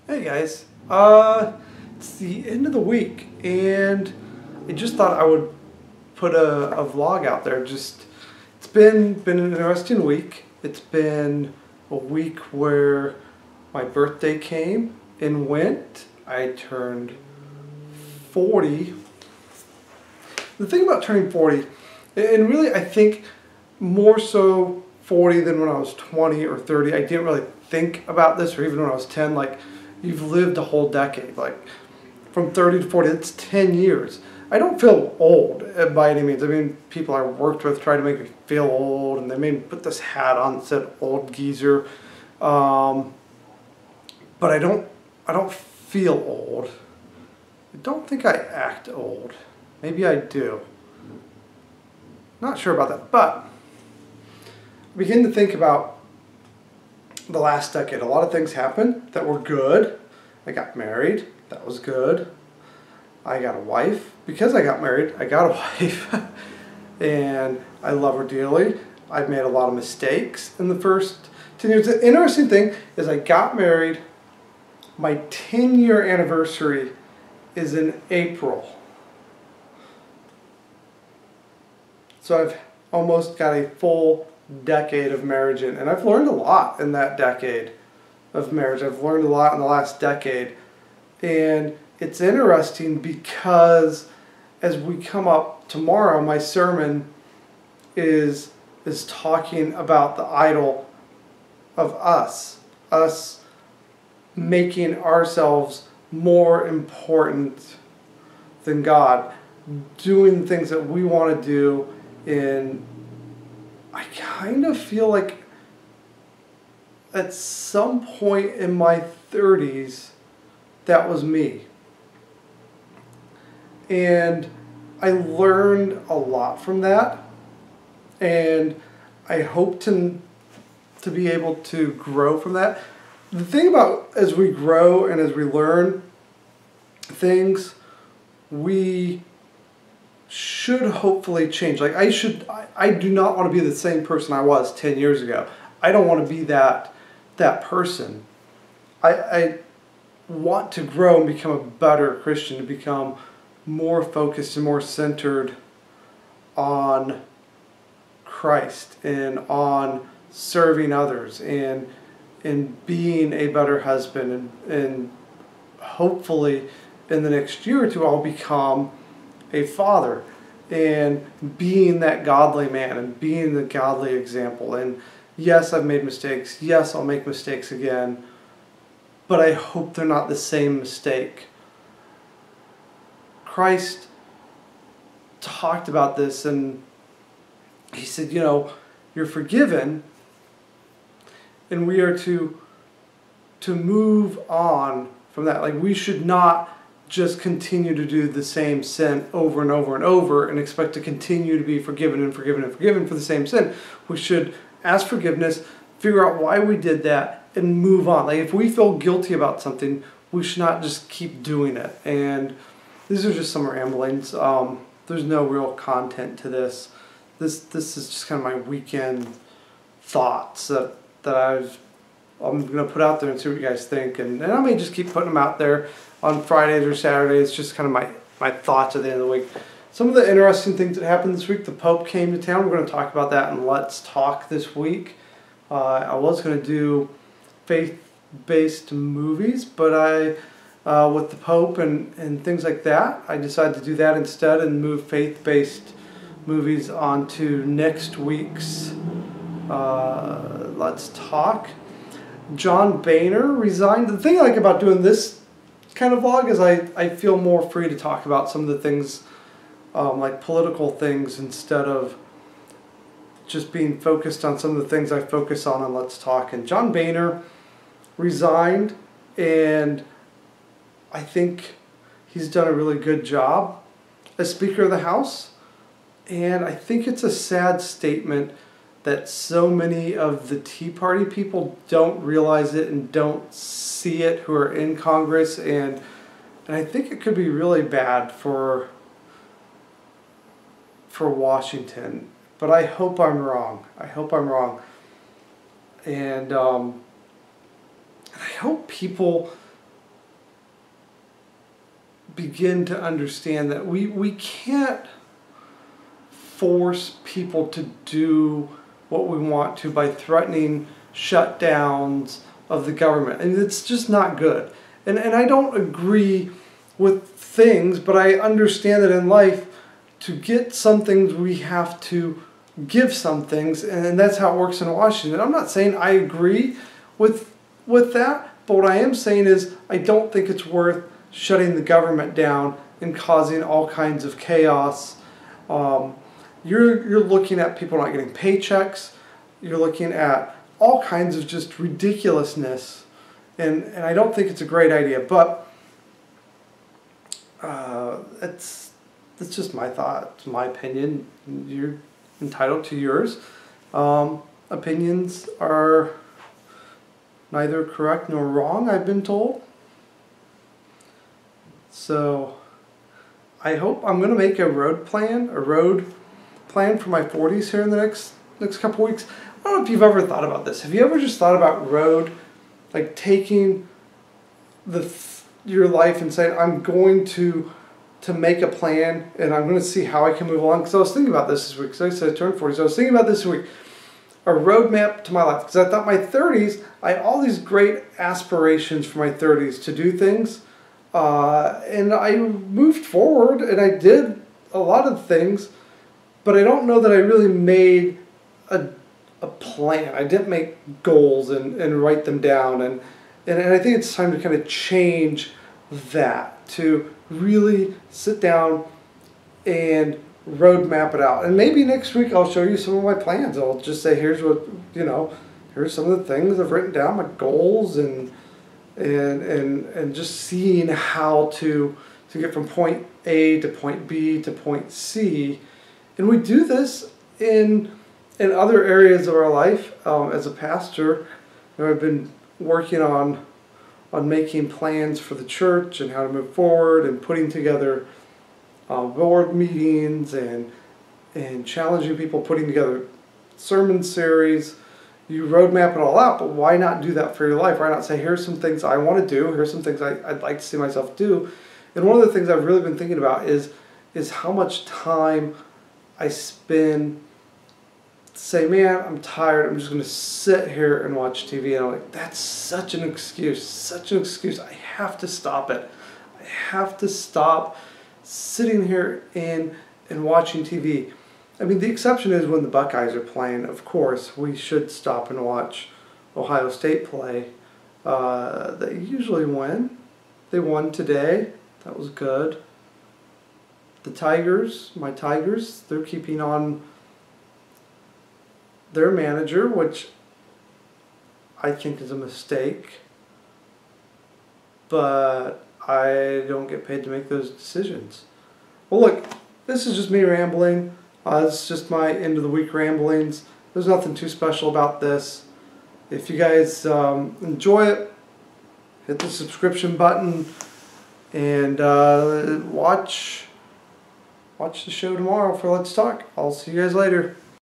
Hey guys, it's the end of the week, and I just thought I would put a vlog out there. It's been an interesting week. It's been a week where my birthday came and went. I turned 40. The thing about turning 40, and really I think more so 40 than when I was 20 or 30. I didn't really think about this, or even when I was 10. Like, you've lived a whole decade. Like, from 30 to 40, it's 10 years. I don't feel old by any means. I mean, people I worked with tried to make me feel old, and they made me put this hat on that said old geezer. But I don't feel old. I don't think I act old. Maybe I do. Not sure about that, but I begin to think about the last decade. A lot of things happened that were good. I got married. That was good. I got a wife. Because I got married, I got a wife. And I love her dearly. I've made a lot of mistakes in the first 10 years. The interesting thing is I got married. My 10-year anniversary is in April. So I've almost got a full decade of marriage in, and I've learned a lot in that decade of marriage. I've learned a lot in the last decade, and it's interesting because as we come up tomorrow, my sermon is talking about the idol of us making ourselves more important than God, doing things that we want to do. And I kind of feel like at some point in my 30s, that was me. And I learned a lot from that. And I hope to be able to grow from that. The thing about as we grow and as we learn things, we should hopefully change. Like, I do not want to be the same person I was 10 years ago. I don't want to be that person. I want to grow and become a better Christian, to become more focused and more centered on Christ and on serving others and being a better husband, and hopefully in the next year or two I'll become a father and being that godly man and being the godly example. And yes, I've made mistakes. Yes, I'll make mistakes again, but I hope they're not the same mistake. Christ talked about this, and he said, you're forgiven, and we are to move on from that. Like, we should not just continue to do the same sin over and over and over and expect to continue to be forgiven and forgiven and forgiven for the same sin. We should ask forgiveness, figure out why we did that, and move on. Like, if we feel guilty about something, we should not just keep doing it. And these are just some ramblings. There's no real content to this. This is just kind of my weekend thoughts that I'm going to put out there and see what you guys think. And I may just keep putting them out there on Fridays or Saturdays. Just kind of my thoughts at the end of the week. Some of the interesting things that happened this week: the Pope came to town. We're going to talk about that in Let's Talk this week. I was going to do faith-based movies, but with the Pope and things like that, I decided to do that instead and move faith-based movies onto next week's Let's Talk. John Boehner resigned. The thing I like about doing this kind of vlog is I feel more free to talk about some of the things, like political things, instead of just being focused on some of the things I focus on Let's Talk. And John Boehner resigned, and I think he's done a really good job as Speaker of the House. And I think it's a sad statement that so many of the Tea Party people don't realize it and don't see it, who are in Congress, and I think it could be really bad for Washington. But I hope I'm wrong. I hope I'm wrong. And I hope people begin to understand that we can't force people to do what we want to by threatening shutdowns of the government. And it's just not good. And I don't agree with things, but I understand that in life, to get some things, we have to give some things, and that's how it works in Washington. I'm not saying I agree with that, but what I am saying is I don't think it's worth shutting the government down and causing all kinds of chaos. You're looking at people not getting paychecks. You're looking at all kinds of just ridiculousness, and I don't think it's a great idea. But it's just my thought, it's my opinion. You're entitled to yours. Opinions are neither correct nor wrong, I've been told. So I hope I'm going to make a road plan for my 40s here in the next couple weeks. I don't know if you've ever thought about this. Have you ever just thought about like taking your life and saying, I'm going to make a plan and I'm going to see how I can move along? Because I was thinking about this week, because I said I turned 40, so I was thinking about this week, a roadmap to my life. Because I thought my 30s, I had all these great aspirations for my 30s to do things. And I moved forward and I did a lot of things, but I don't know that I really made a plan. I didn't make goals and write them down, and I think it's time to kind of change that, to really sit down and roadmap it out. And maybe next week I'll show you some of my plans. I'll just say, here's some of the things I've written down, my goals, and just seeing how to get from point A to point B to point C. And we do this in other areas of our life. As a pastor, I've been working on making plans for the church and how to move forward, and putting together board meetings and challenging people, putting together sermon series. You roadmap it all out, but why not do that for your life? Why not say, here's some things I want to do, here's some things I'd like to see myself do. And one of the things I've really been thinking about is how much time I spend say, man, I'm tired, I'm just going to sit here and watch TV. And I'm like, that's such an excuse. I have to stop it. I have to stop sitting here and watching TV. I mean, the exception is when the Buckeyes are playing. Of course, we should stop and watch Ohio State play. They usually win. They won today. That was good. The Tigers, my Tigers, they're keeping on their manager, which I think is a mistake. But I don't get paid to make those decisions. Well, look, this is just me rambling. It's just my end of the week ramblings. There's nothing too special about this. If you guys enjoy it, hit the subscription button and watch the show tomorrow for Let's Talk. I'll see you guys later.